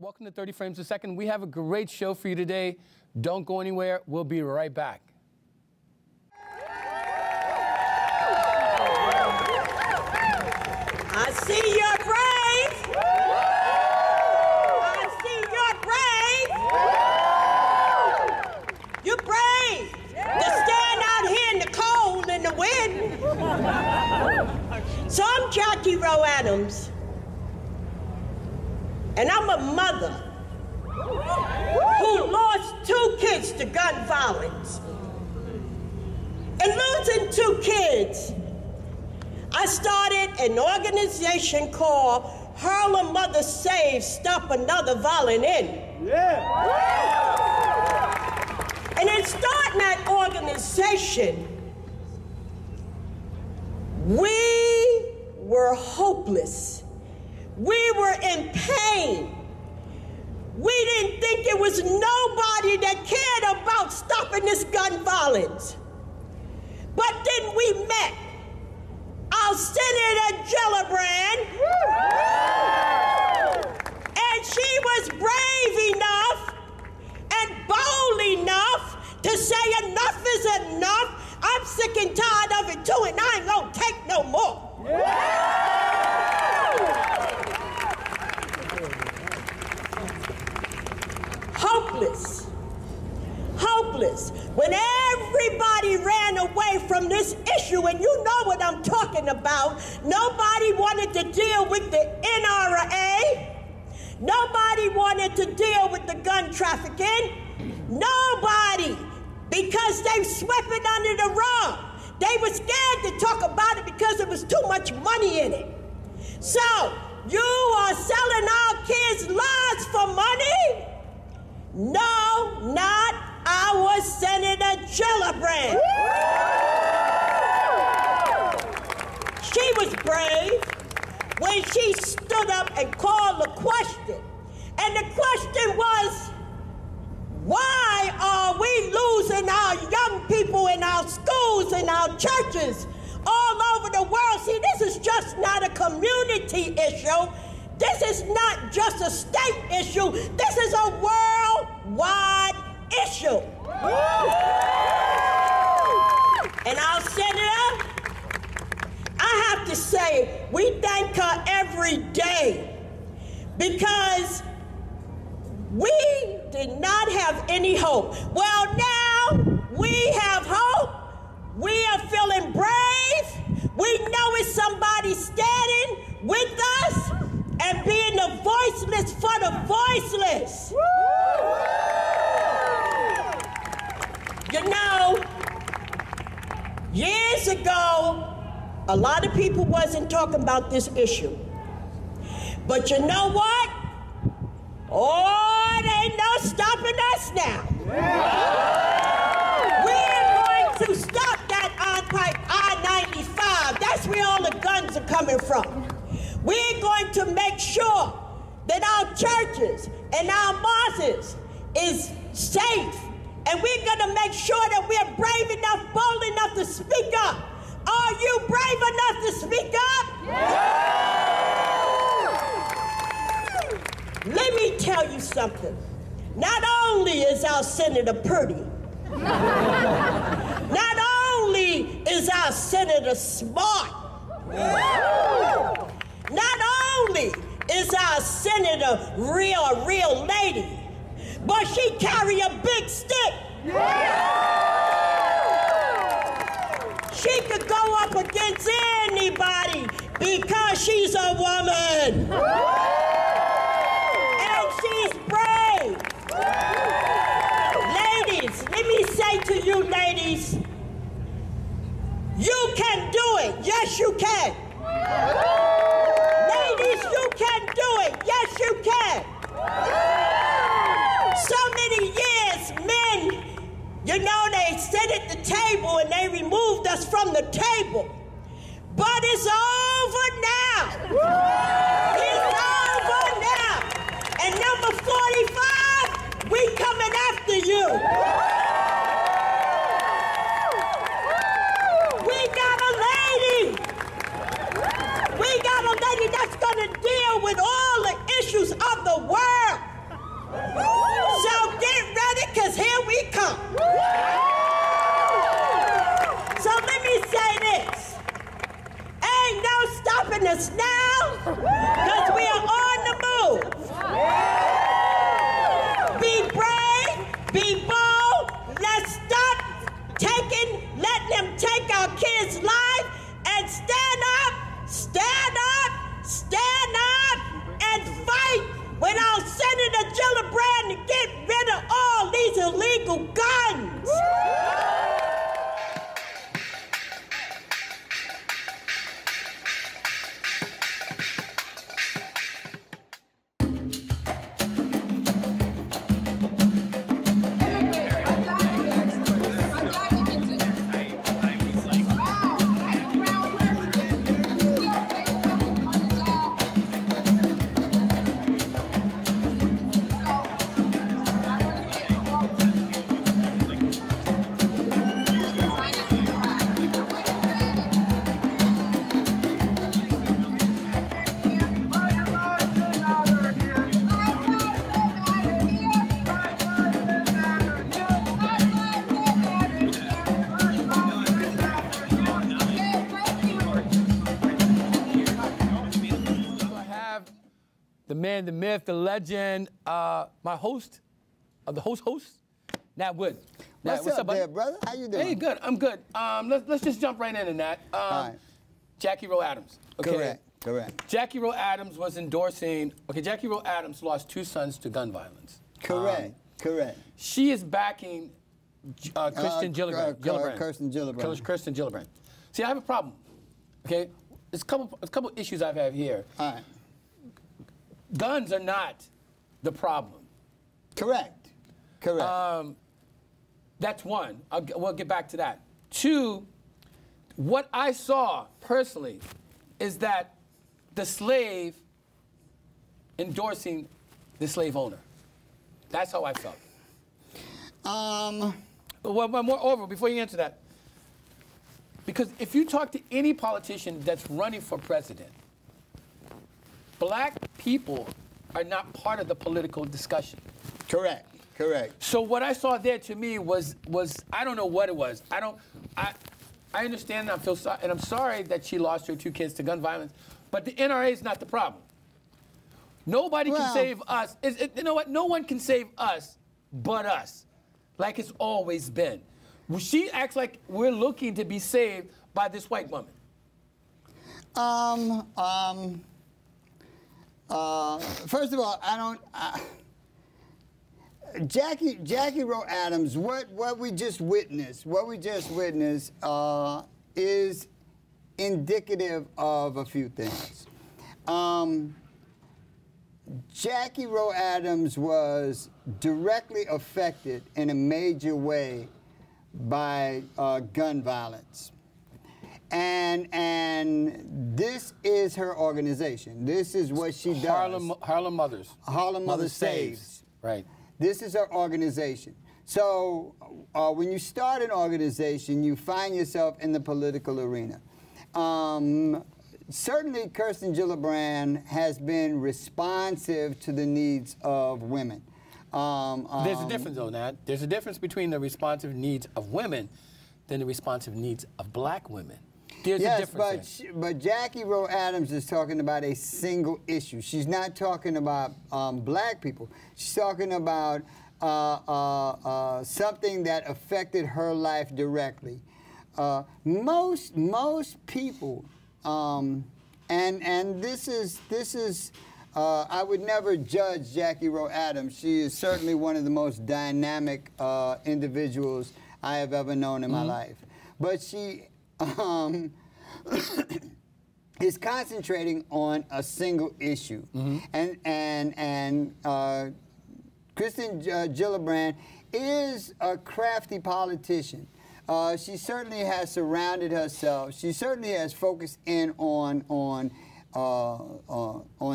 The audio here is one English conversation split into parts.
Welcome to 30 Frames a Second. We have a great show for you today. Don't go anywhere. We'll be right back. I see your brave. I see your brave. You're brave to stand out here in the cold and the wind. So I'm Jackie Rowe-Adams. And I'm a mother who lost 2 kids to gun violence. And losing 2 kids, I started an organization called Harlem Mothers S.A.V.E. Stop Another Violent End. Yeah. And in starting that organization, we were hopeless. We were in pain. We didn't think it was nobody that cared about stopping this gun violence. But then we met our Senator Gillibrand, and she was brave enough and bold enough to say enough is enough. I'm sick and tired of it too, and I ain't gonna take no more. Hopeless. Hopeless. When everybody ran away from this issue, and you know what I'm talking about, nobody wanted to deal with the NRA. Nobody wanted to deal with the gun trafficking. Nobody, because they swept it under the rug. They were scared to talk about it because there was too much money in it. So, you are selling our kids' lives for money? No, not our Senator Gillibrand. She was brave when she stood up and called the question. And the question was, why are we losing our young people in our schools and our churches all over the world? See, this is just not a community issue. This is not just a state issue. This is a worldwide issue. And our senator, I have to say, we thank her every day because we did not have any hope. Well, now we have hope. We are feeling brave. We know it's somebody standing with us and being the voiceless for the voiceless. You know, years ago, a lot of people wasn't talking about this issue. But you know what? Oh, it ain't no stopping us now. We're going to stop that I-95. That's where all the guns are coming from. We're going to make sure that our churches and our mosques is safe. And we're going to make sure that we're brave enough, bold enough to speak up. Are you brave enough to speak up? Yeah. Let me tell you something. Not only is our senator pretty, not only is our senator smart, not only is our senator real lady, but she carry a big stick. She could go up against anybody because she's a woman. And she's brave. Ladies, let me say to you ladies, you can do it. Yes, you can. Ladies, you can do it. Yes, you can. So many years, men, you know, they sat at the table and they removed us from the table. But it's over now. It's over now. And number 45, we coming after you. We got a lady. We got a lady that's going to deal with all the issues of the world. us now, because we are on the move. Be brave, be bold. Let's stop letting them take our kids' life, and stand up, and fight with our Senator Gillibrand to get rid of all these illegal guns. The man, the myth, the legend, my host of the host, Nat Wood. Nat, what's up there, brother? How you doing? Hey, good. I'm good. Let's just jump right in, Nat. Right. Jackie Rowe-Adams. Okay. Correct. Jackie Rowe-Adams was endorsing. Okay, Jackie Rowe-Adams lost 2 sons to gun violence. Correct. She is backing Kirsten Gillibrand. Kirsten Gillibrand. Kirsten Gillibrand. See, I have a problem. Okay, there's a couple issues I have here. All right. Guns are not the problem. Correct. That's one. We'll get back to that. 2, what I saw personally is that the slave endorsing the slave owner. That's how I felt. Well, moreover, before you answer that, because if you talk to any politician that's running for president, black people are not part of the political discussion. Correct. So what I saw there to me was I don't know what it was. I understand and I feel sorry, and I'm sorry that she lost her 2 kids to gun violence, but the NRA is not the problem. Nobody can save us. You know what? No one can save us but us, like it's always been. She acts like we're looking to be saved by this white woman. First of all, Jackie Rowe-Adams, what we just witnessed is indicative of a few things. Jackie Rowe-Adams was directly affected in a major way by gun violence. And this is her organization. This is what she does. Harlem Mothers. Harlem Mothers S.A.V.E. Right. This is her organization. So when you start an organization, you find yourself in the political arena. Certainly, Kirsten Gillibrand has been responsive to the needs of women. There's a difference, though, Nat. There's a difference between the responsive needs of women than the responsive needs of black women. There's a difference. But Jackie Rowe-Adams is talking about a single issue. She's not talking about black people. She's talking about something that affected her life directly. Most people, and this is I would never judge Jackie Rowe-Adams. She is certainly one of the most dynamic individuals I have ever known in my life. But she is concentrating on a single issue. And Kirsten Gillibrand is a crafty politician. She certainly has surrounded herself. She certainly has focused in on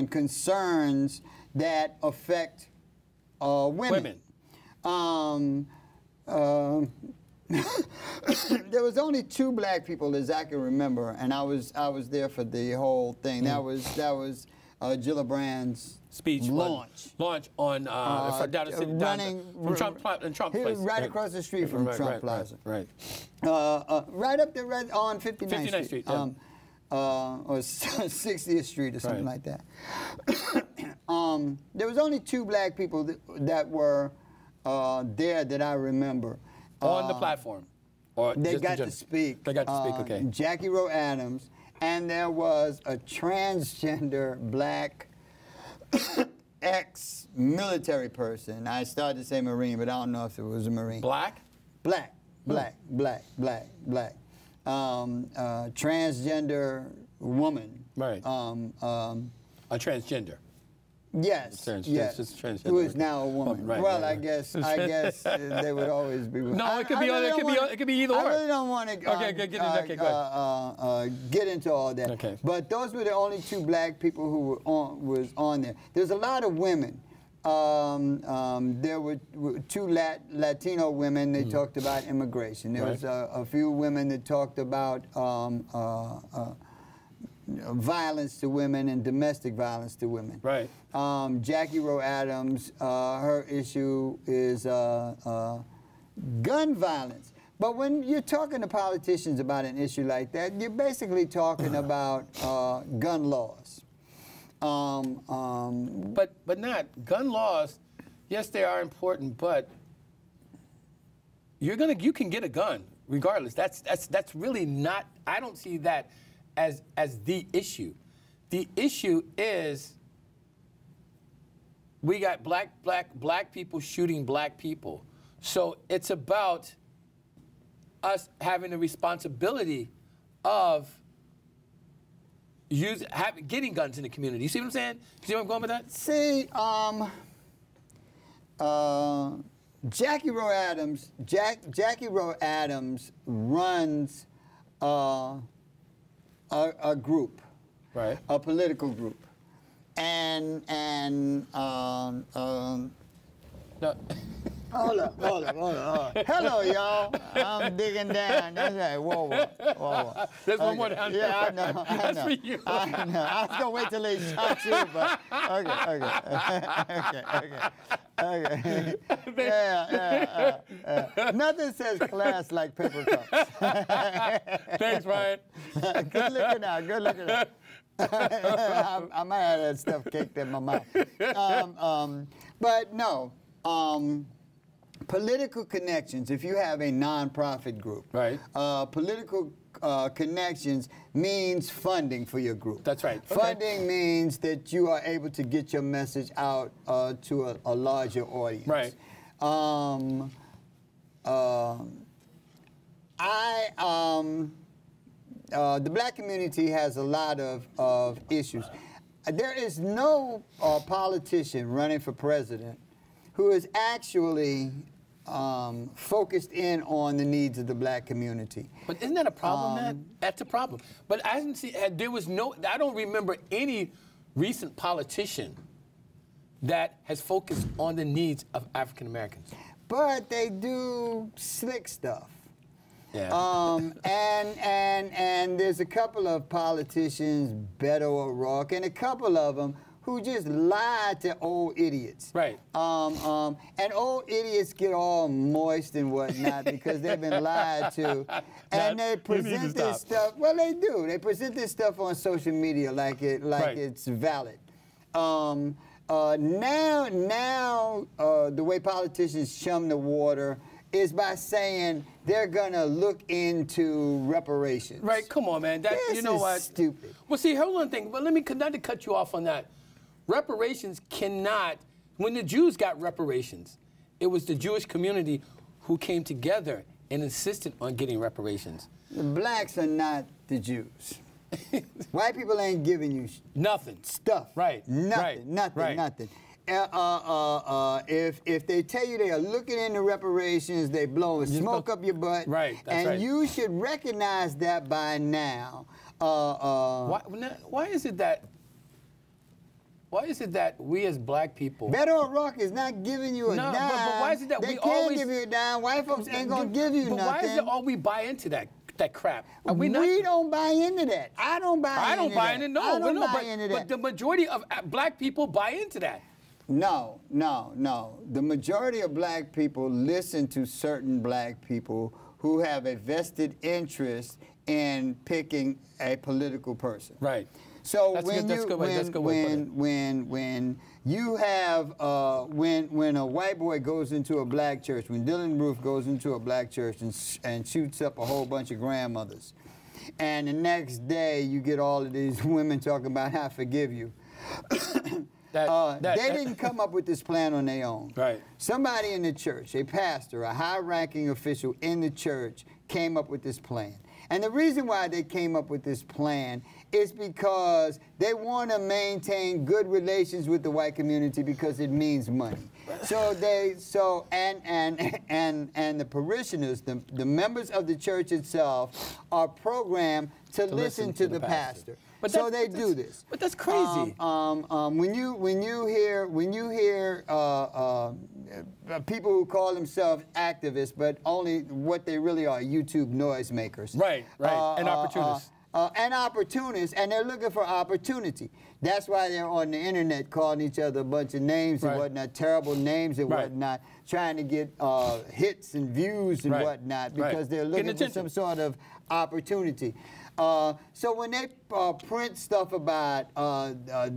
concerns that affect women. There was only 2 black people, as I can remember, and I was there for the whole thing. That was Gillibrand's speech launch on running from Trump Place. Right across the street from Trump Plaza. Right. Right up there on 59th Street. or 60th Street or something Right. like that. There was only 2 black people that were there that I remember. On the platform? Or They just got in to general? speak. They got to speak, okay. Jackie Rowe-Adams, and there was a transgender black ex-military person. I started to say Marine, but I don't know if it was a Marine. Black? Black. Transgender woman. Right. A transgender. Yes. Yes. Just transgender. Who is now a woman. Oh, right, well, right, I guess they would always be women. No, it could be either or. I really don't want to Okay, go ahead. get into all that. Okay. But those were the only 2 black people who was on there. There's a lot of women. There were 2 Latino women. They talked about immigration. There was a few women that talked about violence to women and domestic violence to women. Right. Jackie Rowe-Adams, her issue is gun violence. But when you're talking to politicians about an issue like that, you're basically talking about gun laws. But not gun laws. Yes, they are important, but you can get a gun regardless. That's really not. I don't see that as the issue. The issue is we got black people shooting black people. So it's about us having the responsibility of getting guns in the community. You see what I'm saying? You see where I'm going with that? See, Jackie Rowe-Adams. Jackie Rowe-Adams runs a group, Right. a political group, and No. Hold up. Hello, y'all. I'm digging down. That's right. Whoa. There's one more down there. Yeah, I know. That's for you. I know. I was gonna wait till they shot you, but okay. Yeah. Nothing says class like paper cups. Thanks, Ryan. Good looking out. I might have that stuff caked in my mouth. But no. Political connections, if you have a nonprofit group, Right. Political connections means funding for your group. That's right. Okay. Funding means that you are able to get your message out to a larger audience. Right. The black community has a lot of issues. There is no politician running for president who is actually focused in on the needs of the black community. But isn't that a problem, man? That's a problem. But I didn't see, I don't remember any recent politician that has focused on the needs of African Americans. But they do slick stuff. Yeah. And there's a couple of politicians, Beto O'Rourke, and a couple of them who just lied to old idiots. Right. And old idiots get all moist and whatnot because they've been lied to. And they present this stuff, well, they do. They present this stuff on social media like it's valid. Now, the way politicians chum the water is by saying they're gonna look into reparations. Right, come on, man. This you know is what? Stupid. Well, see, hold on a thing. But let me not to cut you off on that. Reparations cannot. When the Jews got reparations, it was the Jewish community who came together and insisted on getting reparations. The blacks are not the Jews. White people ain't giving you Nothing. stuff. Right. Nothing. Nothing. If they tell you they are looking into reparations, they blowing smoke up your butt. Right. That's right. You should recognize that by now. Why is it that? Why is it that we as black people? Beto O'Rourke is not giving you a dime. But why is it that they we can't always give you a dime? White folks ain't gonna give you nothing. But why is it all we buy into that crap? We don't buy into that. I don't buy into that. I don't buy into I don't buy into that. But the majority of black people buy into that. No. The majority of black people listen to certain black people who have a vested interest in picking a political person. Right. So That's when good, that's good way to put it. when you have when a white boy goes into a black church, when Dylan Roof goes into a black church and shoots up a whole bunch of grandmothers, and the next day you get all of these women talking about I forgive you. They didn't come up with this plan on their own. Right. Somebody in the church, a pastor, a high-ranking official in the church, came up with this plan. And the reason why they came up with this plan is because they want to maintain good relations with the white community because it means money. So and the parishioners, the members of the church itself, are programmed to listen to the pastor. But so they do this. But that's crazy. When you hear people who call themselves activists, but only what they really are, YouTube noisemakers. Right, and opportunists. And opportunists, and they're looking for opportunity. That's why they're on the internet calling each other a bunch of names and whatnot, terrible names and whatnot, trying to get hits and views and whatnot, because they're looking for some sort of opportunity. So when they print stuff about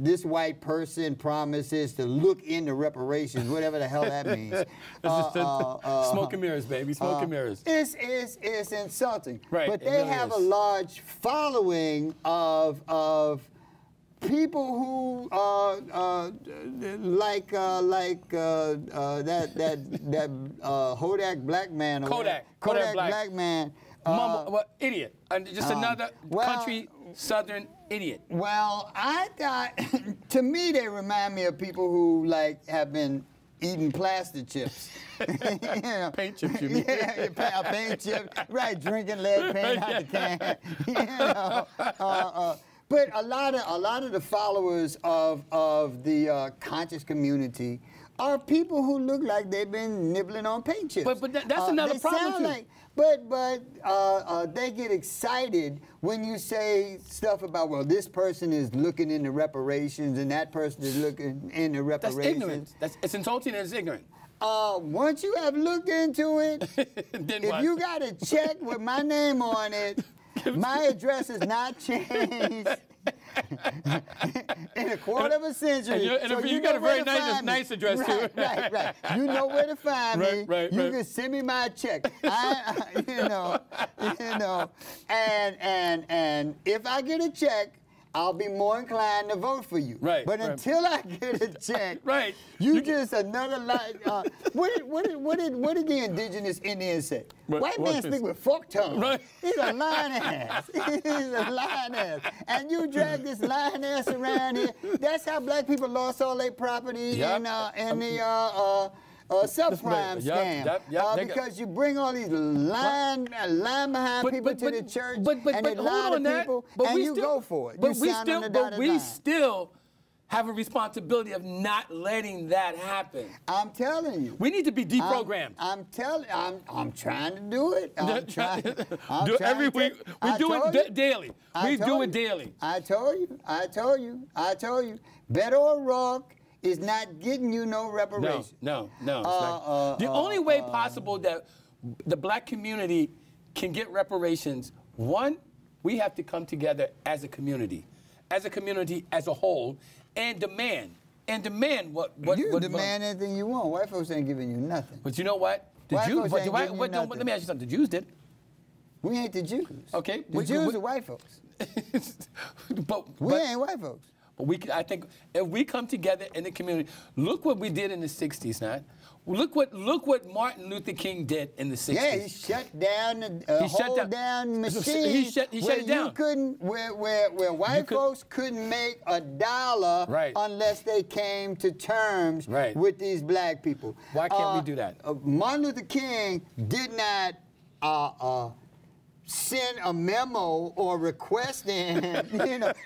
this white person promises to look into reparations, whatever the hell that means. Smoke and mirrors, baby, smoke and mirrors. It's insulting. Right, but they have a large following of people who like that Kodak black man. Kodak black man. Idiot. Just another country southern idiot. Well, I thought, to me, they remind me of people who have been eating plastic chips. You know, paint chips, you mean? Yeah, paint chips. Right, drinking lead paint out the can. You know. But a lot of the followers of the conscious community are people who look like they've been nibbling on paint chips. But that's another problem too. But they get excited when you say stuff about, well, this person is looking into reparations and that person is looking into reparations. That's ignorant. It's insulting and it's ignorant. Once you have looked into it, if you got a check with my name on it, my address has not changed in a quarter of a century. And you got a very nice address too. Right. You know where to find me. You can send me my check. And if I get a check, I'll be more inclined to vote for you. Right. But until I get a check, you just another lie. What did the indigenous Indians say? White man speak with forked tongue. Right. He's a lying ass. He's a lying ass. And you drag this lying ass around here. That's how black people lost all their property in the subprime scam. Because you bring all these lying behind people to the church, and they lie to people, and you go for it. But we still have a responsibility of not letting that happen. I'm telling you. We need to be deprogrammed. I'm trying to do it. Do it every week. We do it daily. We do it daily. I told you. Beto O'Rourke is not getting you no reparations. No. The only way possible that the black community can get reparations, one, we have to come together as a community as a whole, and demand what you demand anything you want. White folks ain't giving you nothing. But you know what? Let me ask you something. The Jews did. We ain't the Jews. Okay. The Jews are white folks. We ain't white folks. But I think if we come together in the community, look what we did in the 60s, man. Look what Martin Luther King did in the 60s. Yeah, he shut down the hold down machine. He shut it down. Where white folks couldn't make $1 unless they came to terms with these black people. Why can't we do that? Martin Luther King did not send a memo or request in,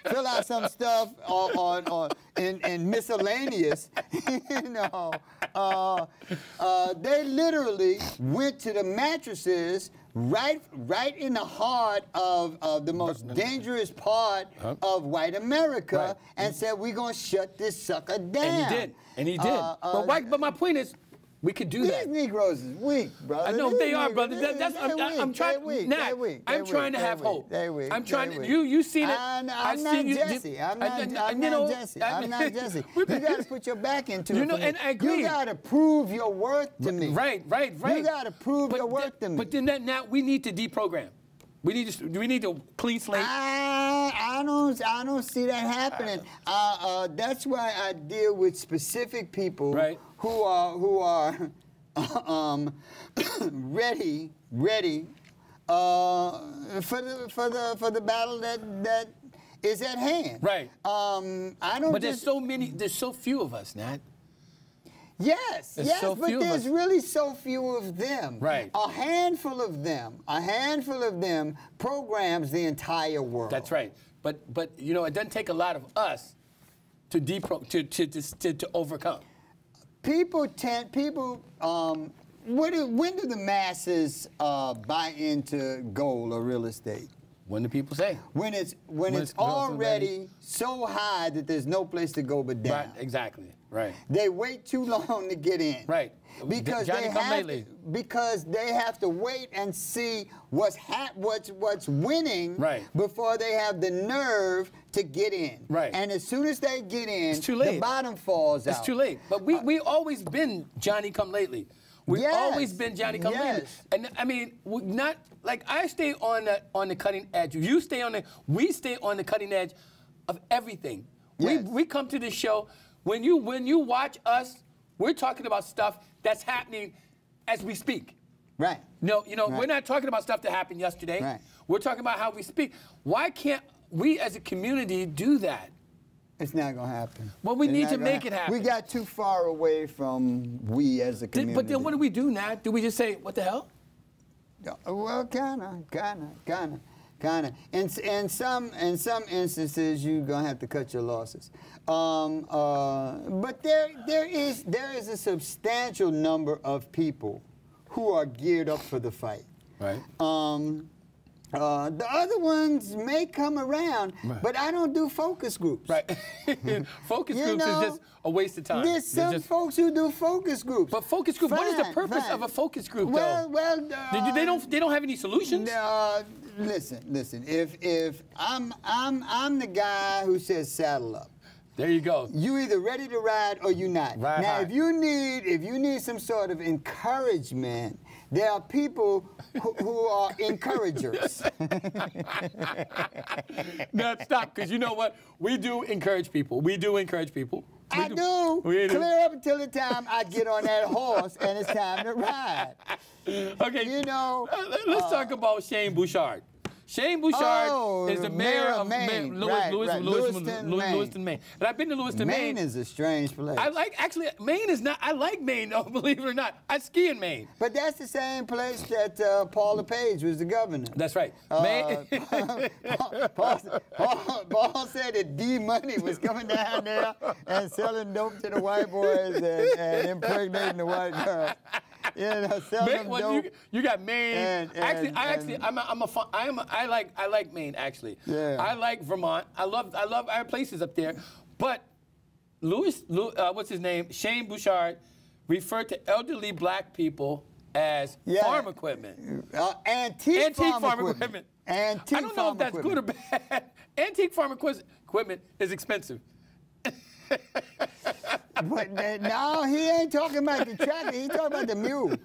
fill out some stuff in miscellaneous, they literally went to the mattresses right in the heart of the most dangerous part of white America and said, we're going to shut this sucker down. And he did. But my point is, We could do These that. Negroes is weak, brother. I know These they are, Negroes, brother. I'm trying. Nat, I'm trying to have hope. I'm trying to. You seen it. I'm not Jesse. I'm not Jesse. I'm not Jesse. You got to put your back into it. And I agree. You got to prove your worth to me. Right. You got to prove your worth to me. But then now we need to deprogram. We need to clean slate. I don't see that happening. That's why I deal with specific people who are ready for the battle that is at hand. Right. I don't. But there's so few of us, Nat. Yes, so but there's really so few of them. Right. A handful of them programs the entire world. That's right. But you know, it doesn't take a lot of us to overcome. When do the masses buy into gold or real estate? When do people say? When it's already so high that there's no place to go but down. Right, exactly. Right. They wait too long to get in. Right. Because they have to wait and see what's winning before they have the nerve to get in. Right. And as soon as they get in, it's too late. The bottom falls out. It's too late. But we always been Johnny come lately. We've always been Johnny come lately. And I mean, not like I stay on the cutting edge. We stay on the cutting edge of everything. Yes. We come to this show. When you watch us, we're talking about stuff that's happening as we speak. Right. No, we're not talking about stuff that happened yesterday. Right. We're talking about how we speak. Why can't we as a community do that? It's not going to happen. Well, we need to make it happen. We got too far away from we as a community. But then what do we do, Nat? Do we just say, what the hell? Well, kinda. In some instances, you're gonna have to cut your losses. But there is a substantial number of people who are geared up for the fight. Right. The other ones may come around, but I don't do focus groups. Right. Focus groups is just a waste of time. There's some folks who do focus groups. But focus group, what is the purpose of a focus group, though? They don't have any solutions? Listen. If I'm the guy who says saddle up. There you go. You either ready to ride or you not. Right. Now, if you need some sort of encouragement, there are people who are encouragers. No, stop, because you know what? We do encourage people. I do. Clear up until the time I get on that horse and it's time to ride. Okay. Let's talk about Shane Bouchard. Shane Bouchard is the mayor of Maine. Lewiston, Maine. And I've been to Lewiston, Maine. Maine is a strange place. Maine is not, I like Maine, though, believe it or not. I ski in Maine. But that's the same place that Paul LePage was the governor. That's right. Paul said that D-Money was coming down there and selling dope to the white boys and impregnating the white girls. Selling dope. You got Maine. I like Maine, actually. Yeah. I like Vermont. I love our places up there. But what's his name? Shane Bouchard referred to elderly black people as farm equipment. Antique farm equipment. I don't know if that's good or bad. Antique farm equipment is expensive. But no, he ain't talking about the tractor. He's talking about the mule.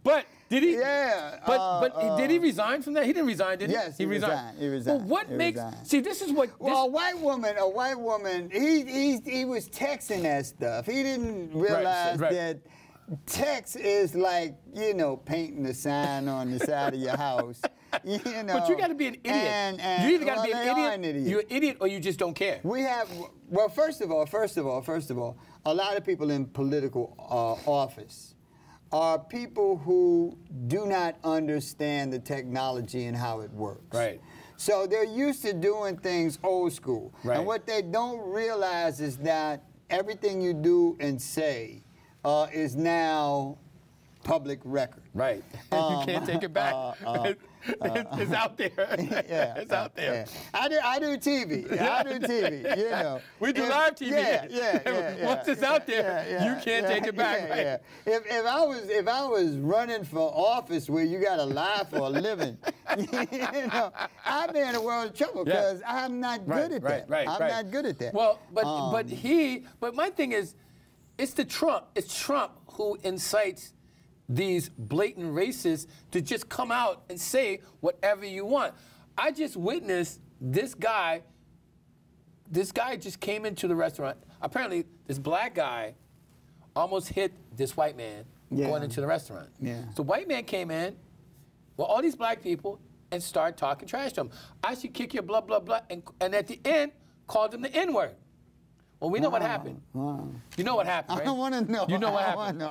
But did he? Yeah. But did he resign from that? He didn't resign, did he? Yes, he resigned. He resigned. Well, what makes? See, this is what. Well, a white woman. He was texting that stuff. He didn't realize that text is like painting the sign on the side of your house. But you got to be an idiot. You either got to be an idiot. You're an idiot, or you just don't care. First of all, a lot of people in political office are people who do not understand the technology and how it works. Right. So they're used to doing things old school. Right. And what they don't realize is that everything you do and say is now public record. Right. You can't take it back. It's out there. Yeah, it's out there. Yeah. I do TV. I do TV. You know. We do live TV. Yeah. Once it's out there, you can't take it back. Yeah. If I was running for office where you got to lie for a living, you know, I'd be in a world of trouble because I'm not good at that. I'm not good at that. Well, but my thing is, it's Trump who incites these blatant racists to just come out and say whatever you want. I just witnessed this guy just came into the restaurant. Apparently, this black guy almost hit this white man going into the restaurant. Yeah. So white man came in, well, all these black people, and started talking trash to him. I should kick your blah, blah, blah, and at the end, called him the N-word. Well, we know what happened. You know what happened, right? I don't want to know. You know what happened.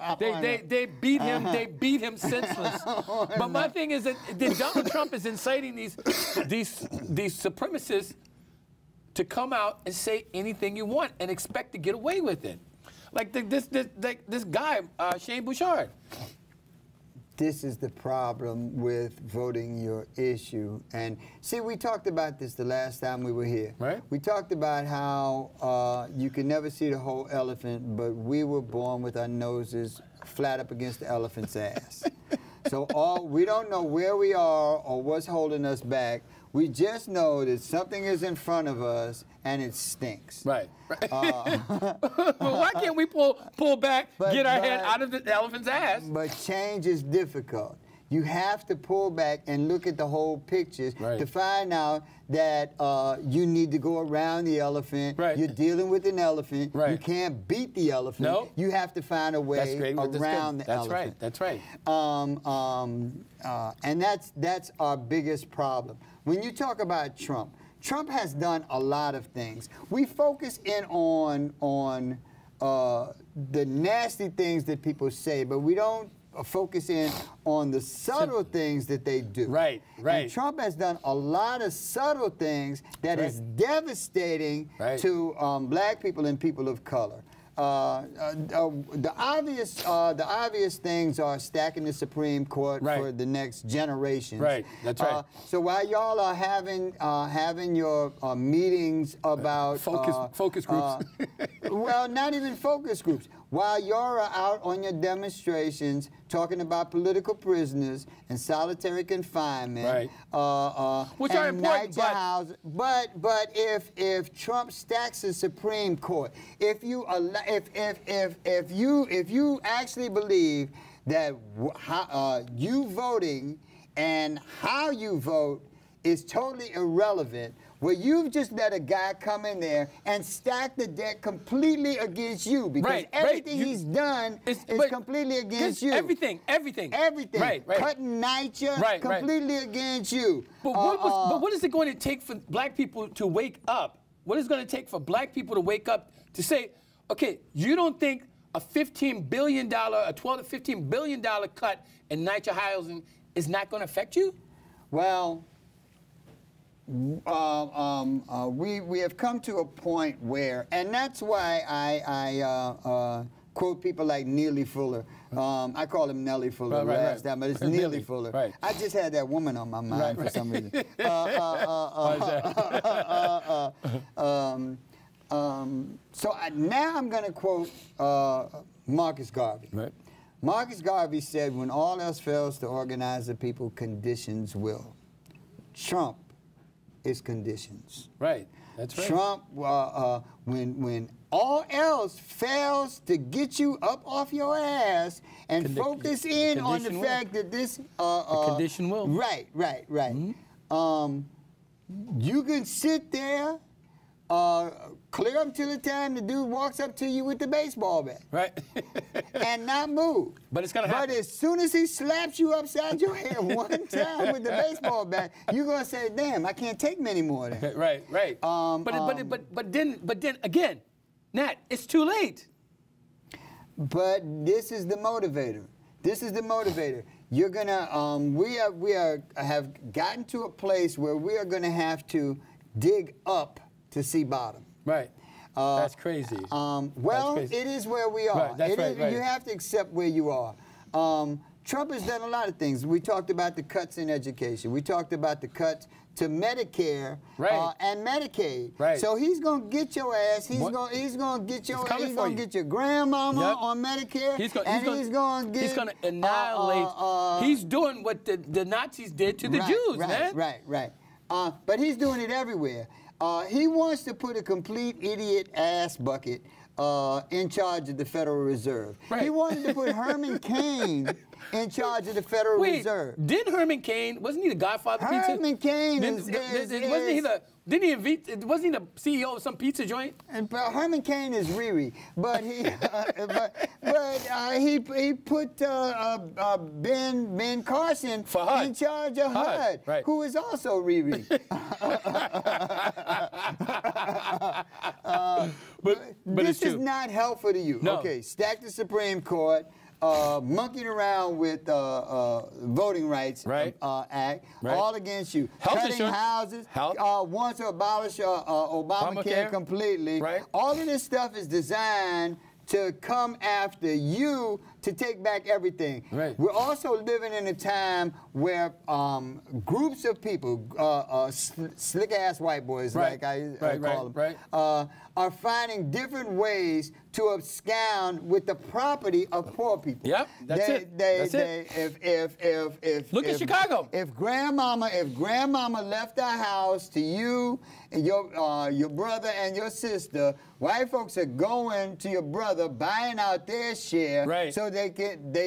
They beat him. They beat him senseless. But my thing is that Donald Trump is inciting these supremacists to come out and say anything you want and expect to get away with it. Like this guy, Shane Bouchard. This is the problem with voting your issue. And see, we talked about this the last time we were here. Right. We talked about how you can never see the whole elephant, but we were born with our noses flat up against the elephant's ass. So we don't know where we are or what's holding us back. We just know that something is in front of us and it stinks. Right. Well, why can't we pull back, get our head out of the elephant's ass? But change is difficult. You have to pull back and look at the whole picture to find out that you need to go around the elephant. Right. You're dealing with an elephant. Right. You can't beat the elephant. No. You have to find a way around the elephant. That's right. And that's our biggest problem. When you talk about Trump, Trump has done a lot of things. We focus in on the nasty things that people say, but we don't focus in on the subtle things that they do. Right. And Trump has done a lot of subtle things that is devastating to black people and people of color. The obvious things are stacking the Supreme Court for the next generation. Right, that's right. So while y'all are having your meetings about focus groups, well, not even focus groups. While you're out on your demonstrations talking about political prisoners and solitary confinement, which are important, but if Trump stacks the Supreme Court, if you actually believe that you voting and how you vote is totally irrelevant, well, you've just let a guy come in there and stack the deck completely against you because everything he's done is completely against you. Everything. Right. Cutting NYCHA, completely against you. But what is it going to take for black people to wake up? What is it going to take for black people to wake up to say, okay, you don't think a $12 to $15 billion cut in NYCHA housing is not going to affect you? Well, we have come to a point where, and that's why I quote people like Neely Fuller. I call him Nellie Fuller last time, but it's Neely Fuller. Right. I just had that woman on my mind for some reason. So now I'm going to quote Marcus Garvey. Right. Marcus Garvey said, when all else fails to organize the people, conditions will. Trump is conditions. Right. That's right. Trump, when all else fails to get you up off your ass and focus in on the fact that this... the condition will. Right. Mm-hmm. You can sit there, clear up till the time the dude walks up to you with the baseball bat. Right. And not move. But it's going to happen. But as soon as he slaps you upside your head one time with the baseball bat, you're going to say, damn, I can't take many more of that. Right. But then again, Nat, it's too late. But this is the motivator. You're going to, we have gotten to a place where we are going to have to dig up to see bottom. Right. That's crazy. Well, that's crazy. It is where we are. Right, that's right. You have to accept where you are. Trump has done a lot of things. We talked about the cuts in education. We talked about the cuts to Medicare and Medicaid. Right. So he's gonna get your ass. He's gonna get your. He's gonna get your grandmama on Medicare. He's gonna annihilate. He's doing what the Nazis did to the Jews, man. Right. But he's doing it everywhere. He wants to put a complete idiot ass bucket in charge of the Federal Reserve. Right. He wanted to put Herman Cain in charge of the Federal Reserve. Didn't Herman Cain, wasn't he the godfather of pizza? Herman Cain wasn't he the CEO of some pizza joint? And Herman Cain is Riri, but he he put Ben Carson in charge of HUD, who is also Riri. But this is not helpful to you. No. Okay, stack the Supreme Court. Monkeying around with Voting Rights Act, all against you. Cutting houses, wants to abolish Obamacare completely. All of this stuff is designed to come after you to take back everything. We're also living in a time where groups of people, slick-ass white boys, like I call them, are finding different ways to abscond with the property of poor people. Yep, that's it. Look at Chicago. If grandmama left the house to you and your brother and your sister, white folks are going to your brother, buying out their share, so they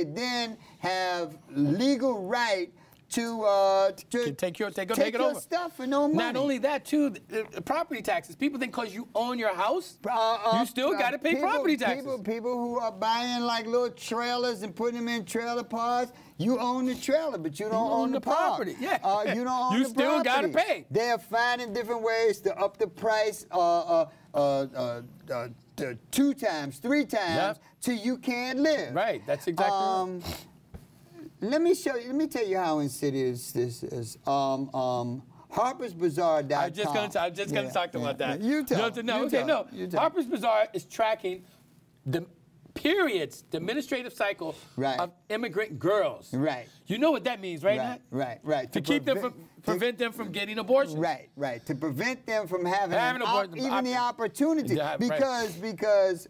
then have legal right to take your stuff for no money. Not only that, too, the property taxes. People think because you own your house, you still got to pay property taxes. People who are buying like little trailers and putting them in trailer parks, you own the trailer, but you don't own the property. You don't own the property. You still got to pay. They're finding different ways to up the price 2 times, 3 times, till you can't live. Right, that's exactly right. Let me tell you how insidious this is. Harper'sBazaar.com. I'm just gonna talk about that. You tell. Harper's Bazaar is tracking the periods, the administrative cycle of immigrant girls. Right. You know what that means, right? Right. To keep them prevent them from getting abortions. Right. To prevent them from having even the opportunity, because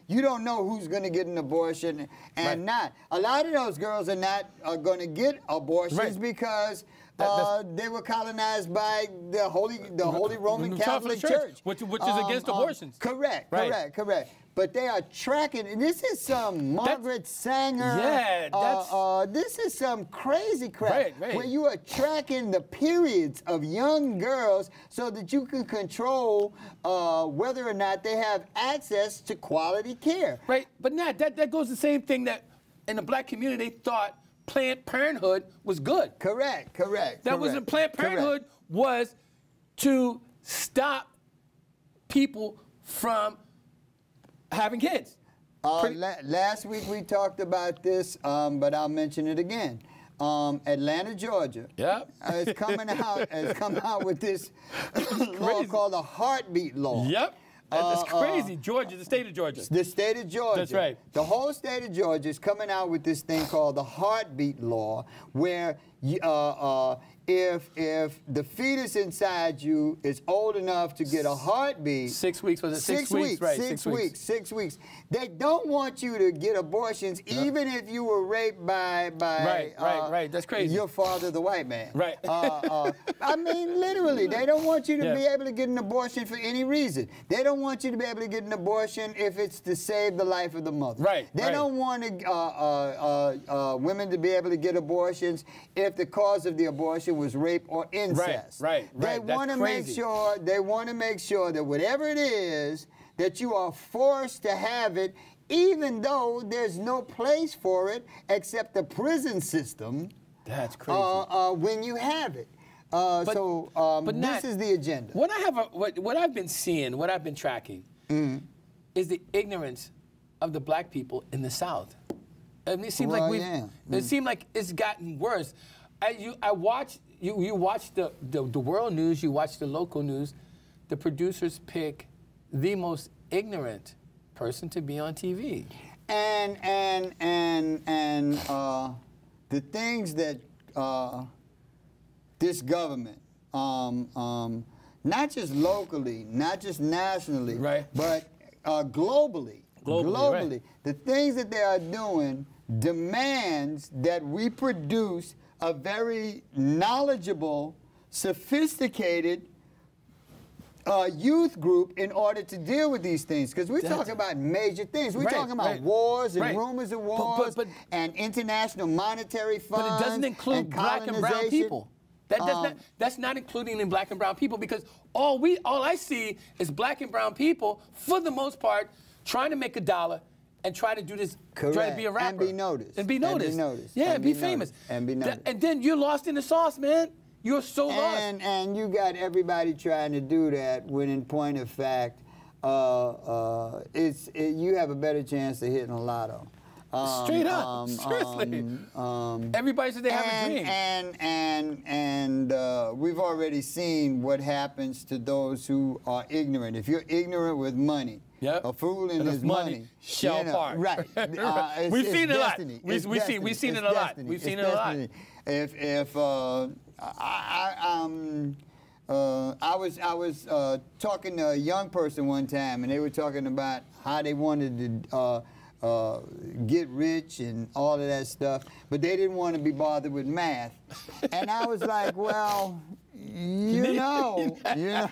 you don't know who's going to get an abortion and not. A lot of those girls are not going to get abortions because they were colonized by the Holy Roman Catholic Church, which is against abortions. Correct. But they are tracking, and this is some Margaret Sanger. This is some crazy crap where you are tracking the periods of young girls so that you can control whether or not they have access to quality care. Right, but Nat, that goes the same thing that in the black community they thought Planned Parenthood was good. Correct. Planned Parenthood was to stop people from having kids. Last week we talked about this, but I'll mention it again. Atlanta, Georgia, has come out with this law called the Heartbeat Law. That's crazy. Georgia, the state of Georgia. The state of Georgia. That's right. The whole state of Georgia is coming out with this thing called the Heartbeat Law, where if the fetus inside you is old enough to get a heartbeat, 6 weeks, was it 6 weeks? Right, 6 weeks. They don't want you to get abortions, even if you were raped by right. That's crazy. Your father, the white man. Right. I mean, literally, they don't want you to be able to get an abortion for any reason. They don't want you to be able to get an abortion if it's to save the life of the mother. They don't want women to be able to get abortions if the cause of the abortion was rape or incest. They want to make sure. They want to make sure that whatever it is, that you are forced to have it, even though there's no place for it except the prison system. That's crazy. When you have it. But this is the agenda. What I've been seeing, what I've been tracking, is the ignorance of the black people in the South. I mean, it seems it seems like it's gotten worse. You watch the world news, you watch the local news. The producers pick the most ignorant person to be on TV. And the things that this government, not just locally, not just nationally, right, but globally, right, the things that they are doing demands that we produce a very knowledgeable, sophisticated youth group in order to deal with these things, because we're talking about major things. We're talking about wars and rumors of wars and international monetary funds. But it doesn't include black and brown people. That's not including in black and brown people, because all I see is black and brown people, for the most part, trying to make a dollar and try to do this, try to be a rapper. And be noticed. And be noticed. And be noticed. Yeah, and be famous. And be noticed. And then you're lost in the sauce, man. You're so lost. And you got everybody trying to do that, when in point of fact, you have a better chance of hitting a lotto. Straight up, seriously. Everybody says they have a dream. And we've already seen what happens to those who are ignorant. If you're ignorant with money, a fool in his money shall part. Right. We've seen it a lot. We've seen it a lot. We've seen it a lot. I was talking to a young person one time, and they were talking about how they wanted to get rich and all of that stuff, but they didn't want to be bothered with math. And I was like, well, you know, I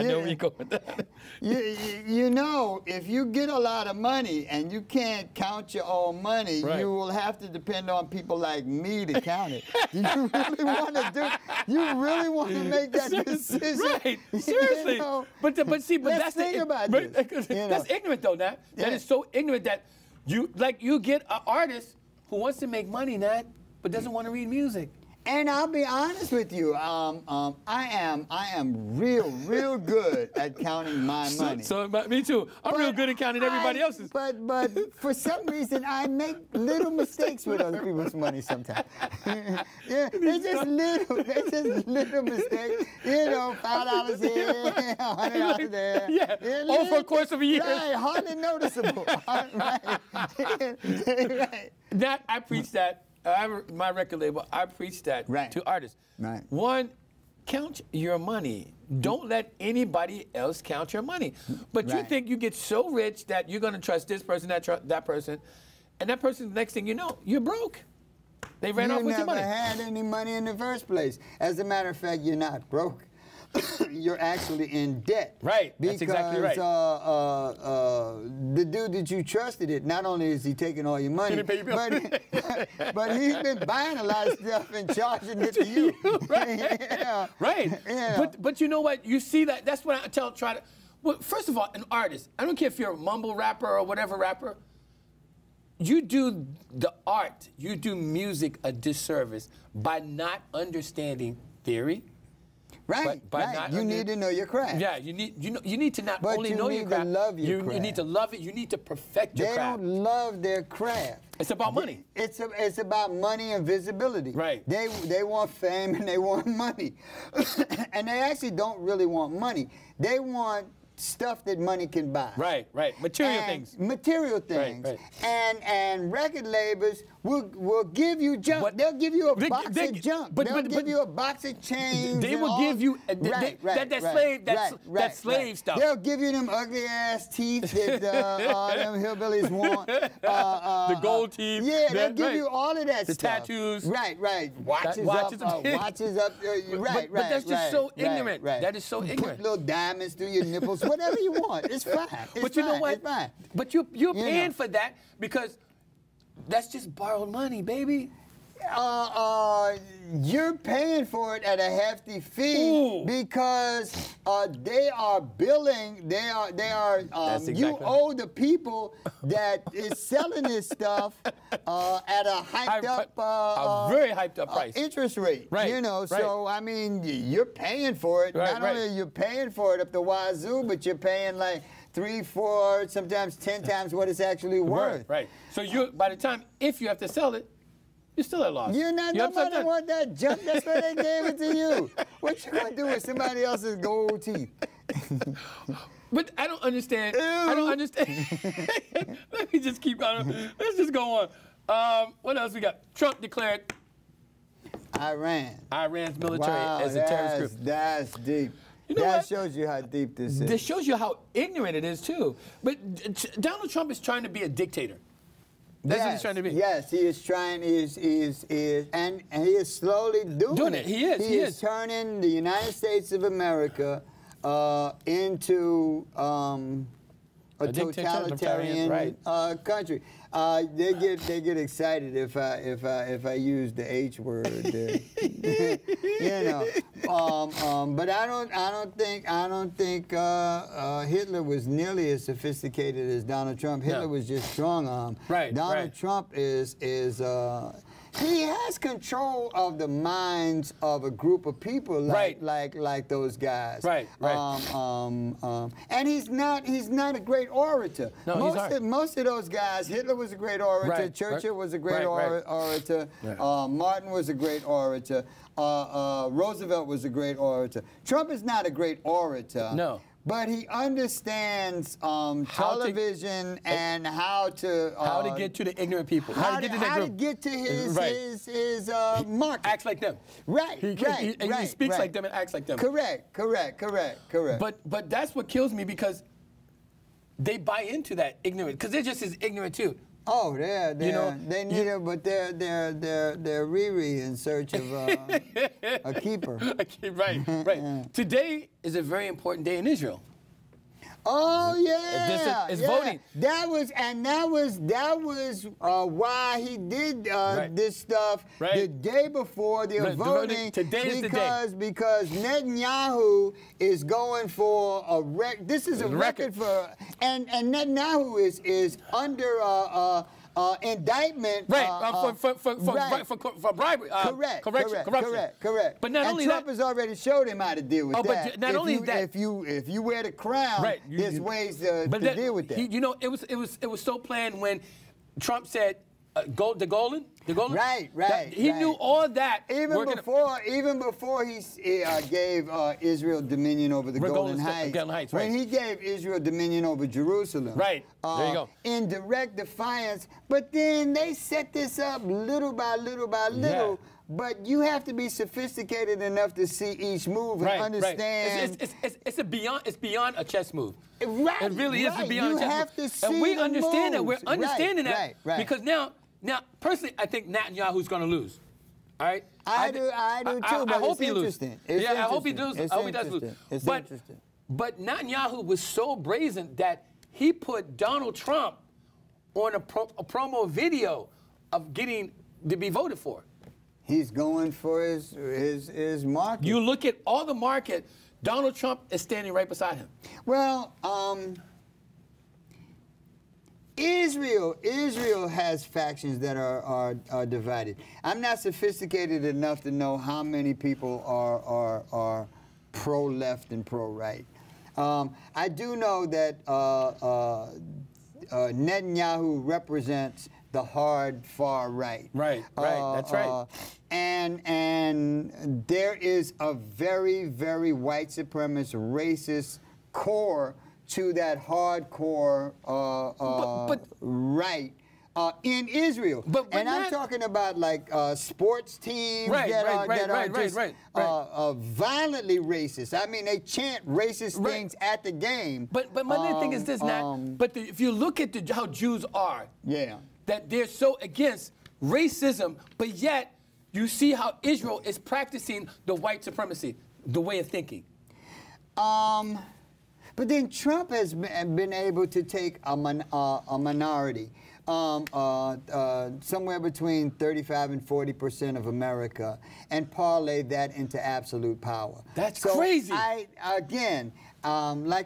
know where you're going with that. You know, if you get a lot of money and you can't count your own money, you will have to depend on people like me to count it. You really want to do? You really want to make that decision? Right? Seriously. You know? But that's ignorant though, Nat. That is so ignorant that you get an artist who wants to make money, Nat, but doesn't want to read music. And I'll be honest with you, I am real good at counting my money. So me too. I'm real good at counting everybody else's. But for some reason, I make little mistakes with other people's money sometimes. Yeah, it's just little mistakes. You know, $5 here, $100 there. Yeah, all for a course of a year. Right, hardly noticeable. Right. That I preach that. My record label, I preach that to artists. Right. One, count your money. Don't let anybody else count your money. But you think you get so rich that you're going to trust this person, that person, and that person, next thing you know, you're broke. They ran off with your money. You never had any money in the first place. As a matter of fact, you're not broke. You're actually in debt. Right, that's exactly right. The dude that you trusted it, not only is he taking all your money, but he's been buying a lot of stuff and charging it to you. Right. Yeah. Right. Yeah. But you know what? You see that? That's what I try to. Well, first of all, an artist. I don't care if you're a mumble rapper or whatever rapper. You do the art, you do music a disservice by not understanding theory. Right, You need to know your craft. Yeah, you need to not only know your craft. Love your craft. You need to love it. You need to perfect your craft. They don't love their craft. It's about money. It's about money and visibility. Right. They want fame and they want money, and they actually don't really want money. They want stuff that money can buy. Right. Material things. Material things. Right. And record labels will give you junk. They'll give you a box of junk. They'll give you a box of chains. They will give you that slave stuff. They'll give you them ugly ass teeth that them hillbillies want. The gold teeth. Yeah, they'll give you all of that the stuff. The tattoos. Right. Watches up. Right. But that's just so ignorant. Right. That is so ignorant. Put little diamonds through your nipples. Whatever you want, it's fine. But you know what? It's fine. But you're paying for that because that's just borrowed money, baby. You're paying for it at a hefty fee because they are billing. They are. You owe the people that is selling this stuff at a very hyped up price, interest rate. Right. You know. Right. So I mean, you're paying for it. Not only are you paying for it up the wazoo, but you're paying like 3, 4, sometimes 10 times what it's actually worth. Right. So by the time if you have to sell it, you're still at loss. Nobody want that junk. That's why they gave it to you. What you gonna do with somebody else's gold teeth? But I don't understand. I don't understand. Let me just keep going. Let's just go on. What else we got? Trump declared Iran's military as a terrorist group. That's deep. You know that shows you how deep this is. This shows you how ignorant it is, too. But Donald Trump is trying to be a dictator. That's what he's trying to be. Yes, he is trying. And he is slowly doing it. He is. He is turning the United States of America into a totalitarian country. They get excited if I use the H word. You know, but I don't think Hitler was nearly as sophisticated as Donald Trump. Hitler was just strong-armed. Donald Trump is he has control of the minds of a group of people like those guys. And he's not a great orator. No, most of those guys, Hitler was a great orator, Churchill was a great orator, Martin was a great orator, Roosevelt was a great orator. Trump is not a great orator. No. But he understands television and how to get to the ignorant people. How to get to his market. Acts like them. He speaks like them and acts like them. Correct. But that's what kills me, because they buy into that ignorance, because they're just as ignorant too. Oh, they need it, but they're Riri in search of a keeper. Right. Today is a very important day in Israel. Oh yeah, it's voting. That was why he did this stuff the day before the voting. Today is the day. Because Netanyahu is going for a record. This is a record for, and Netanyahu is under indictment. For bribery. Correct. But not only Trump has already showed him how to deal with that. But not only that, if you wear the crown, there's ways to deal with that. It was so planned when Trump said the Golden. He knew all that. Even before he gave Israel dominion over the Golden Heights. When he gave Israel dominion over Jerusalem. There you go. In direct defiance. But then they set this up little by little by little. Yeah. But you have to be sophisticated enough to see each move and understand. It's beyond a chess move. It really is beyond a chess move. You have to see and we understand that. We're moves. understanding that because now, personally, I think Netanyahu's going to lose. All right. I do too. But I hope he loses. I hope he loses. I hope he does lose. It's interesting. But Netanyahu was so brazen that he put Donald Trump on a promo video of getting to be voted for. He's going for his market. You look at all the market, Donald Trump is standing right beside him. Well, Israel has factions that are divided. I'm not sophisticated enough to know how many people are pro-left and pro-right. I do know that Netanyahu represents the hard far right. That's right. And there is a very, very white supremacist, racist core to that hardcore right in Israel. And I'm talking about like sports teams that are just violently racist. I mean, they chant racist things at the game. But my thing is this, if you look at how Jews are, that they're so against racism, but yet you see how Israel is practicing the white supremacy, the way of thinking. But then Trump has been able to take a minority, somewhere between 35 and 40% of America, and parlay that into absolute power. That's crazy. Like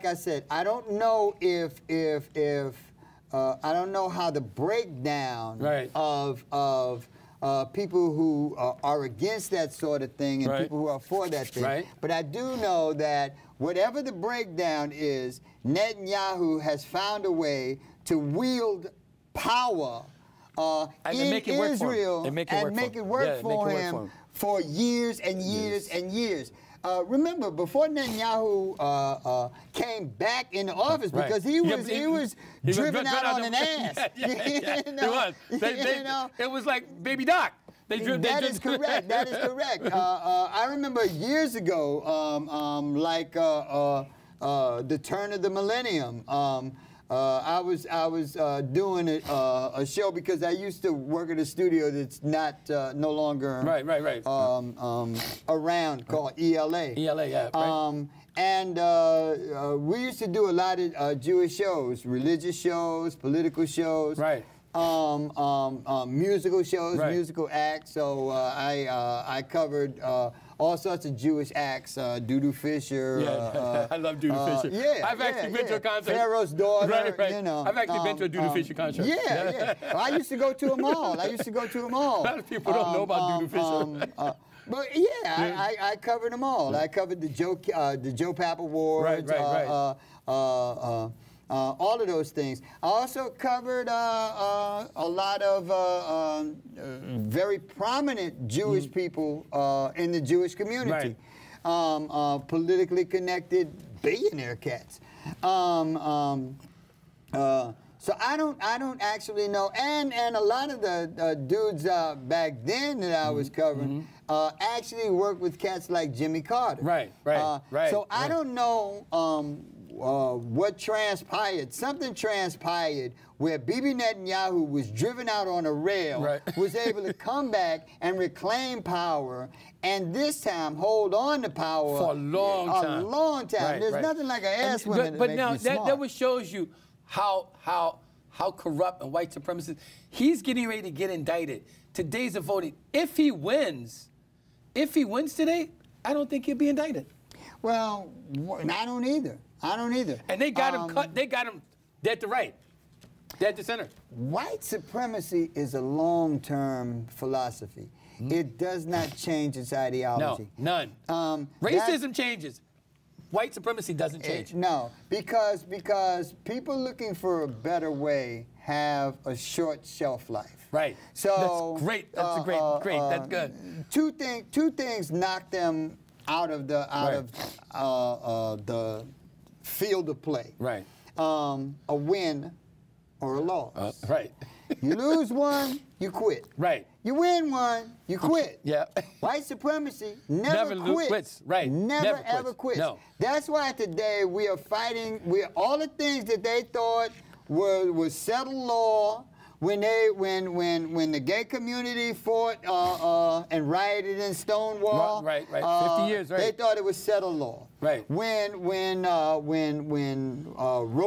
I said, I don't know if I don't know how the breakdown of people who are against that sort of thing and people who are for that thing. But I do know that whatever the breakdown is, Netanyahu has found a way to wield power in Israel and make it work for him for years and years and years. remember, before Netanyahu came back into office, because he was driven out on an ass. It was. It was like Baby Doc. That is correct. That is correct. I remember years ago, the turn of the millennium. I was doing a show because I used to work at a studio that's no longer around, called ELA. ELA, yeah. Right. And we used to do a lot of Jewish shows, religious shows, political shows. Right. Musical shows, right. musical acts. So I covered all sorts of Jewish acts. Dudu Fisher. Yeah, I love Dudu Fisher. Yeah, I've actually been to a concert. Pharaoh's Daughter. Right. You know. I've actually been to a Dudu Fisher concert. Yeah. I used to go to them all. A lot of people don't know about Dudu Fisher. But yeah, I covered them all. I covered the Joe Papp Awards. Right. All of those things. I also covered a lot of very prominent Jewish people in the Jewish community, politically connected billionaire cats. So I don't actually know, and a lot of the dudes back then that I was covering actually worked with cats like Jimmy Carter. Right. So I don't know what transpired. Something transpired where Bibi Netanyahu was driven out on a rail, was able to come back and reclaim power, and this time hold on to power for a long time. A long time. There's nothing like an ass woman but that now makes you smart. that would shows you how corrupt and white supremacist. He's getting ready to get indicted. Today's the voting. If he wins today, I don't think he'll be indicted. Well, I don't either. And they got him cut. They got him dead to right, dead to center. White supremacy is a long-term philosophy. It does not change its ideology. No, none. Racism changes. White supremacy doesn't change. No, because people looking for a better way have a short shelf life. Right. So that's great. That's great. That's good. Two things knock them out of the field of play. Right. A win or a loss. Right. You lose one, you quit. Right. You win one, you quit. Yeah. White supremacy never quits. Right. Never ever quits. No. That's why today we are fighting. All the things that they thought were settled law. When the gay community fought and rioted in Stonewall, right, 50 years, right? They thought it was settled law. Right. When Roe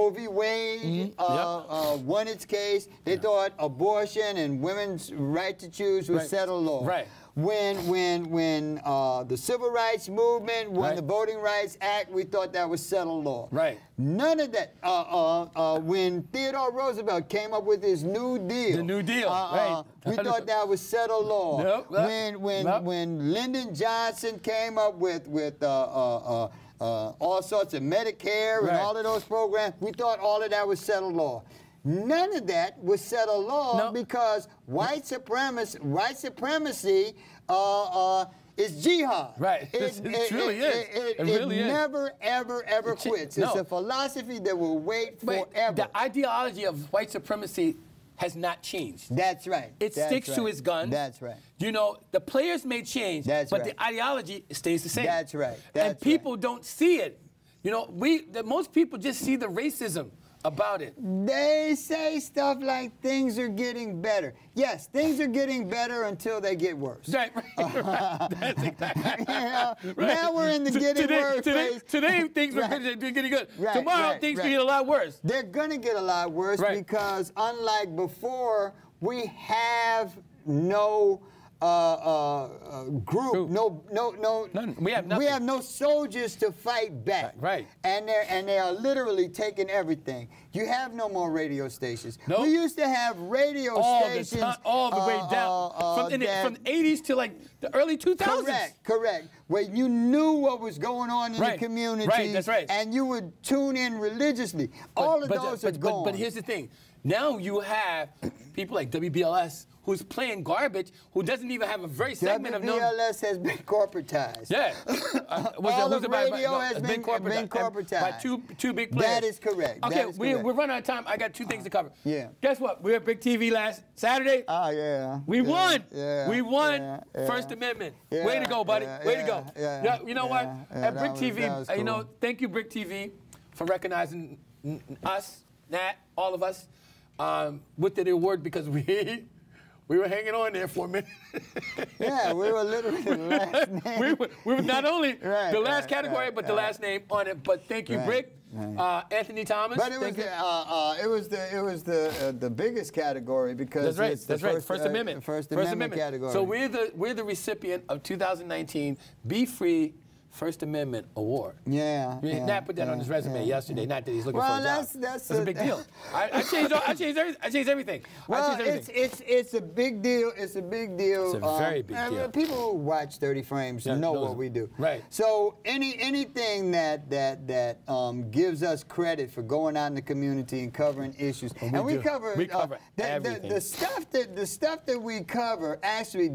v. Wade won its case, they thought abortion and women's right to choose was settled law. Right. When the Civil Rights Movement won the Voting Rights Act, we thought that was settled law. Right. None of that. When Theodore Roosevelt came up with his New Deal, the New Deal, right? We thought that was settled law. Nope. When Lyndon Johnson came up with all sorts of Medicare and all of those programs, we thought all of that was settled law. None of that was settled law because white supremacy is jihad. Right. It really is. It really is. Never, ever quits. It's a philosophy that will wait forever. The ideology of white supremacy has not changed. That's right. It sticks to its guns. That's right. You know, the players may change, but the ideology stays the same. That's right. And people don't see it. You know, most people just see the racism about it. They say stuff like things are getting better. Yes, things are getting better until they get worse. Right. That's exactly. Now we're in the getting worse phase. Today things are getting good. Tomorrow things will get a lot worse. They're gonna get a lot worse because unlike before, we have no group. None. We have nothing. We have no soldiers to fight back. Right. And they are literally taking everything. You have no more radio stations. Nope. We used to have radio stations all the way down from the 80s to like the early 2000s. Correct. Where you knew what was going on in the community. Right. That's right. And you would tune in religiously. All of those are gone. But here's the thing. Now you have people like WBLS who's playing garbage, who doesn't even have a very segment of WVLS has been corporatized. Yeah. All of radio has been corporatized. By two big players. That is correct. Okay, that is correct. we're running out of time. I got two things to cover. Yeah. Guess what? We were at Big TV last Saturday. Oh, yeah. We won. Yeah. We won Yeah. First Amendment. Yeah. Way to go, buddy. Way to go. Yeah. You know what? Yeah. At Brick That TV, was cool. you know, thank you, Brick TV, for recognizing us, Nat, all of us, with the award because we were hanging on there for a minute. Yeah, we were literally the last name. we were not only the last category, but the last name on it. But thank you, Brick. Anthony Thomas. But it was the biggest category because that's right. It's the that's right. First Amendment. First Amendment category. So we're the recipient of 2019 Be Free First Amendment Award. Yeah. Nat put that on his resume yesterday. Not that he's looking for a job. That's a big deal. I changed everything. Well, it's a big deal. It's a big deal. It's a very big deal. People who watch 30 Frames know what we do. Right. So anything that gives us credit for going out in the community and covering issues, we cover everything. The stuff that we cover actually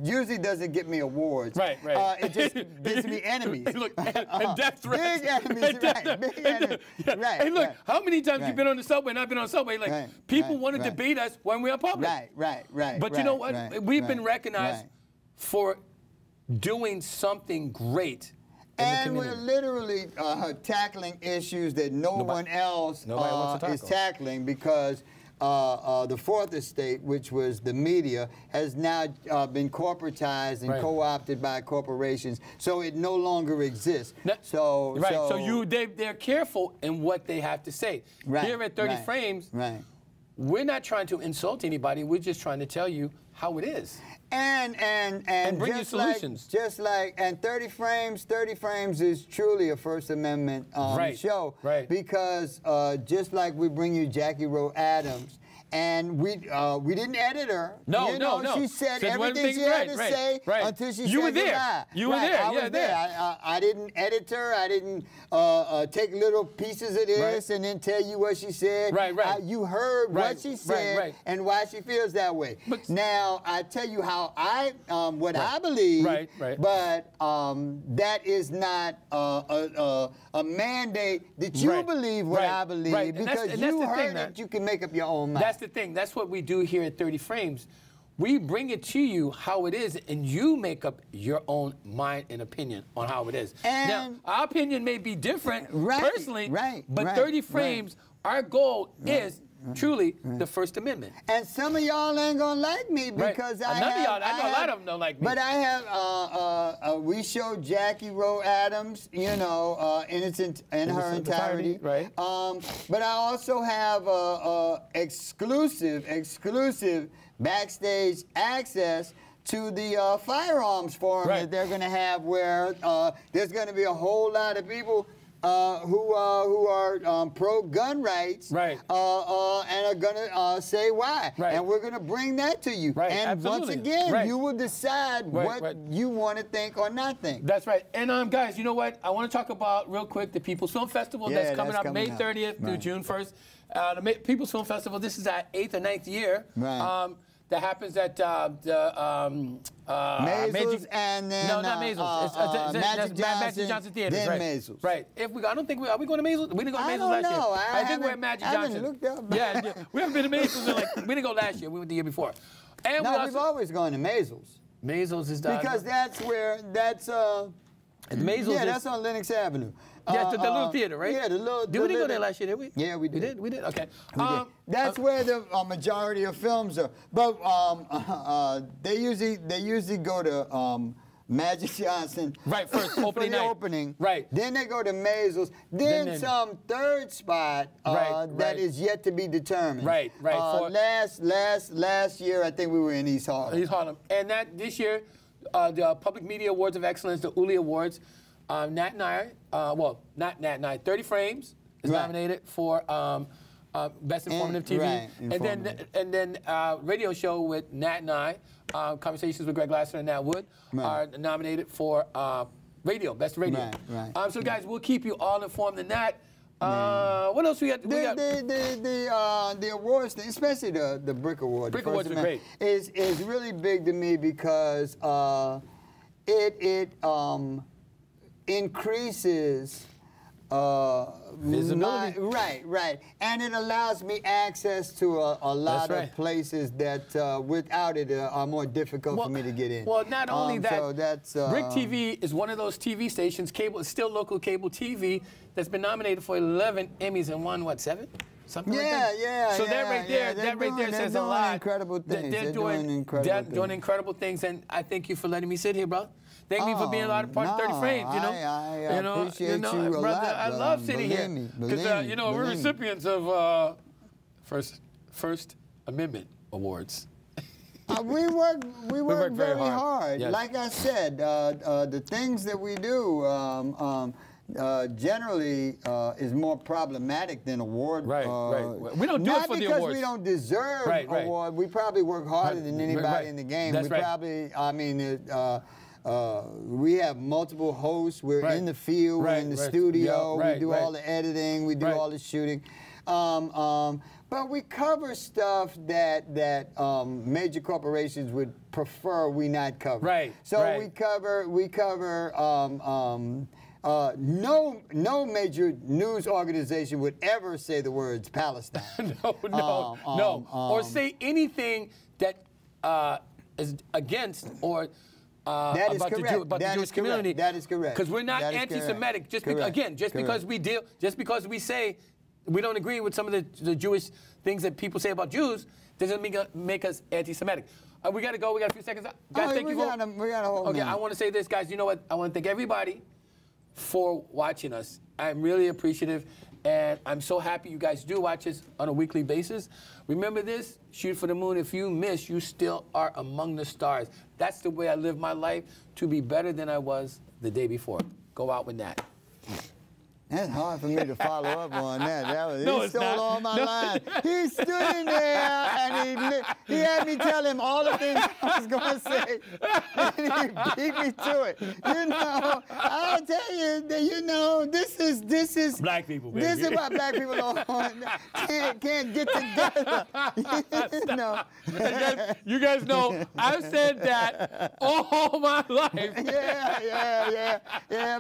usually doesn't get me awards. Right. It just gives me enemies. Look, and death threats. Big enemies, right. Big enemies. Right. Hey, look, how many times you've been on the subway and I've been on the subway? Like, people want to debate us when we're in public. Right. But you know what? We've been recognized for doing something great in the community. We're literally tackling issues that no one else is tackling because the fourth estate, which was the media, has now been corporatized and co-opted by corporations, so it no longer exists. They're careful in what they have to say. Here at 30 Frames, we're not trying to insult anybody. We're just trying to tell you how it is. And bring you solutions. And 30 Frames is truly a First Amendment show. Because just like we bring you Jackie Rowe-Adams, and we didn't edit her. No. She said everything she had to say until she said goodbye. You were there. I was there. I didn't edit her. I didn't take little pieces of this and then tell you what she said. You heard what she said and why she feels that way. But now, I tell you how I believe, but that is not a mandate that you believe what I believe because you heard it, you can make up your own mind. That's the thing. That's what we do here at 30 Frames. We bring it to you how it is, and you make up your own mind and opinion on how it is. Now, our opinion may be different personally, but 30 Frames, our goal is truly the First Amendment. And some of y'all ain't gonna like me because I know a lot of them don't like me. But I have, we showed Jackie Rowe-Adams, in her entirety. But I also have exclusive backstage access to the firearms forum that they're going to have where there's going to be a whole lot of people who are pro-gun rights and are going to say why. And we're going to bring that to you. And once again, you will decide what you want to think or not think. That's right. And guys, you know what? I want to talk about real quick the People's Film Festival that's coming up May 30th through June 1st. The People's Film Festival, this is our 8th or 9th year. That happens at Maisels and then not Maisels. Magic Johnson Theater. Then Maisels. If we, I don't think are we going to Maisels? We didn't go to Maisels last year. I think we're at Magic Johnson. I haven't looked up. Yeah, we haven't been to Maisels. We didn't go last year. We went the year before. And we've always gone to Maisels. Maisels is because that's where Maisels. Yeah, that's on Lenox Avenue. Yeah, the little theater, right? Yeah, the little. Did we go there last year? Did we? Yeah, we did. We did. Okay. That's where the majority of films are. But they usually go to Magic Johnson. First opening night. Opening. Then they go to Maisels. Then some third spot that is yet to be determined. Last year, I think we were in East Harlem. East Harlem, and this year, the Public Media Awards of Excellence, the Uli Awards. Nat and I, not Nat and I, 30 Frames is nominated for Best Informative TV. And then radio show with Nat and I, Conversations with Greg Lasser and Nat Wood, are nominated for radio, Best Radio. So guys, we'll keep you all informed in that. What else we got? The awards thing, especially the Brick Award. Brick Awards are great. Is really big to me because it increases visibility. Right, and it allows me access to a lot of places that without it are more difficult for me to get in. Well, not only that, so that's, Brick TV is one of those TV stations, still local cable TV, that's been nominated for 11 Emmys and won, what, 7? Something like that? Yeah. So that right there says a lot. Incredible things. They're doing incredible things, and I thank you for letting me sit here, bro. Thank me for being a lot of part of 30 Frames, you know. I appreciate you a brother, lot. I love sitting here. Because, you know, we're recipients of First Amendment Awards. We work very hard. Yes. Like I said, the things that we do generally is more problematic than award. Right. We don't do it for the awards. Not because we don't deserve award. We probably work harder than anybody in the game. That's right. Probably, I mean, we have multiple hosts. We're in the field. We're in the studio. We do all the editing. We do all the shooting. But we cover stuff that major corporations would prefer we not cover. Right. So we cover no major news organization would ever say the words Palestine. No. Or say anything that is against or that is about correct. the Jewish community. That is correct. Because we're not anti-Semitic. Because we say we don't agree with some of the Jewish things that people say about Jews, doesn't make us anti-Semitic. We got to go. We got a few seconds. Guys, thank you. We got a whole Okay, I want to say this, guys. You know what? I want to thank everybody for watching us. I'm really appreciative, and I'm so happy you guys do watch us on a weekly basis. Remember this, shoot for the moon. If you miss, you still are among the stars. That's the way I live my life, to be better than I was the day before. Go out with that. That's hard for me to follow up on that. He stole all my lines. He stood in there and he had me tell him all the things I was going to say, and he beat me to it. You know, I'll tell you, this is black people, baby. This is what black people can't get together. You guys know I've said that all my life. Yeah.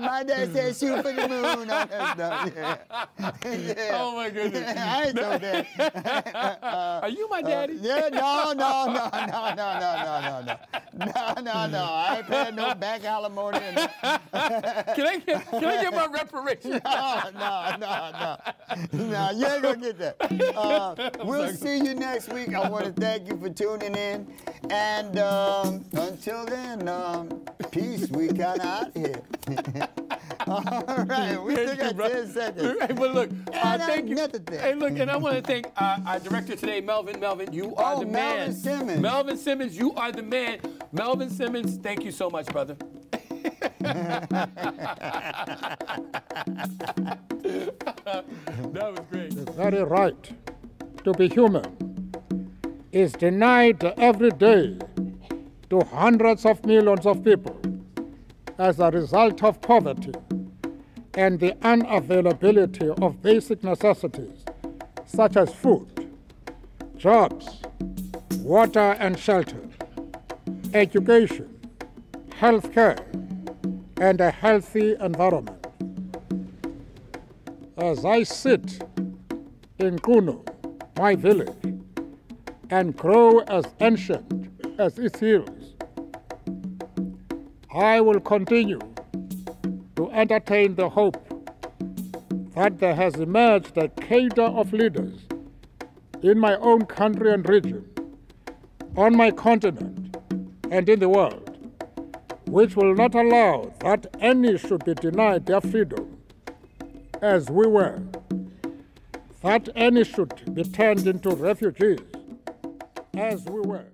My dad said shoot for the moon. Oh my goodness. I ain't so bad. Are you my daddy? No. I ain't paying no back alimony. Can I get my reparations? No, you ain't gonna get that. We'll see you next week. I want to thank you for tuning in. And until then, peace. We kind of out of here. All right, we still got 10 seconds. Right, but look, thank you. Thing. Hey, look, and I want to thank our director today, Melvin. Melvin, you are the man. Melvin Simmons. Melvin Simmons, you are the man. Melvin Simmons, thank you so much, brother. That was great. The very right to be human is denied every day to hundreds of millions of people as a result of poverty and the unavailability of basic necessities such as food, jobs, water and shelter, education, health care, and a healthy environment. As I sit in Kuno, my village, and grow as ancient as its hills, I will continue to entertain the hope that there has emerged a cadre of leaders in my own country and region, on my continent, and in the world, which will not allow that any should be denied their freedom, as we were, that any should be turned into refugees, as we were.